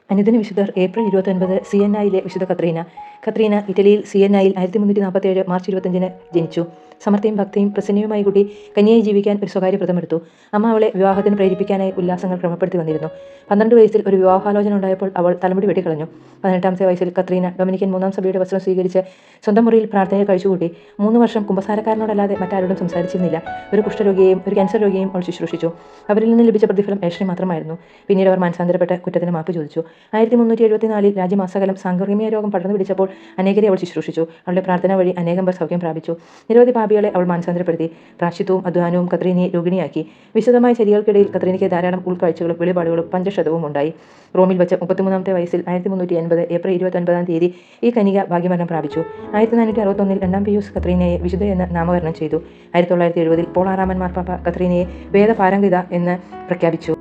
അനുദിന വിശുദ്ധർ ഏപ്രിൽ 29 സിയന്നയിലെ വിശുദ്ധ കത്രീന. കത്രീന ഇറ്റലിയിൽ സിയന്നയിൽ 1347 മാർച്ച് 25 ജനിച്ചു. സമർത്ഥയും ഭക്തിയും പ്രസന്നയുമായി കുട്ടി കന്യയായി ജീവിക്കാൻ ഒരു സ്വകാര്യ വ്രതമെടുത്തു. അമ്മ അവളെ വിവാഹത്തിന് പ്രേരിപ്പിക്കാനായി ഉല്ലാസങ്ങൾ ക്രമപ്പെടുത്തി വന്നിരുന്നു. 12 വയസ്സിൽ ഒരു വിവാഹാലോചന ഉണ്ടായപ്പോൾ അവൾ തലമുടി വെട്ടിക്കളഞ്ഞു. 18ാമത്തെ വയസ്സിൽ കത്രീന ഡൊമിനിക്കൻ 3-ാം സഭയുടെ വസ്ത്രം സ്വീകരിച്ച് സ്വന്തം മുറിയിൽ പ്രാർത്ഥനയെ കഴിച്ചുകൂട്ടി. 3 വർഷം കുമ്പസാരക്കാരനോടല്ലാതെ മറ്റാരോടും സംസാരിച്ചിരുന്നില്ല. ഒരു കുഷ്ഠരോഗിയെയും ഒരു ക്യാൻസർ രോഗിയെയും അവൾ ശുശ്രൂഷിച്ചു. അവരിൽ നിന്ന് ലഭിച്ച പ്രതിഫലം ഏഷണി മാത്രമായിരുന്നു. പിന്നീട് അവർ മാനസാന്തരപ്പെട്ട് കുറ്റത്തിന് മാപ്പ് ചോദിച്ചു. 1374 രാജ്യമാസകലം സാംക്രമിക രോഗം പടർന്നു പിടിച്ചപ്പോൾ അനേകരെ അവൾ ശുശ്രൂഷിച്ചു. അവളുടെ പ്രാർത്ഥന വഴി അനേകം പേർ സൗഖ്യം പ്രാപിച്ചു. നിരവധി പാപികളെ അവൾ മാനസാന്തരപ്പെടുത്തി. പ്രാശ്ചിത്വവും അധ്വാനവും കത്രീനയെ രോഗിണിയാക്കി. വിശദമായ ചര്യകൾക്കിടയിൽ കത്രീനയ്ക്ക് ധാരാളം ഉൾക്കാഴ്ചകളും വെളിപാടുകളും പഞ്ചക്ഷതവും ഉണ്ടായി. റോമിൽ വെച്ച് 33ാമത്തെ വയസ്സിൽ 1380 ഏപ്രിൽ 29-ാം തീയതി ഈ കന്യക ഭാഗ്യമരണം പ്രാപിച്ചു. 1461 രണ്ടാം പിയൂസ് കത്രീനയെ വിശുദ്ധ എന്ന് നാമകരണം ചെയ്തു. 1970 പോൾ 6-ാമൻ മാർപ്പാപ്പ കത്രീനയെ വേദപാരംഗത എന്ന് പ്രഖ്യാപിച്ചു.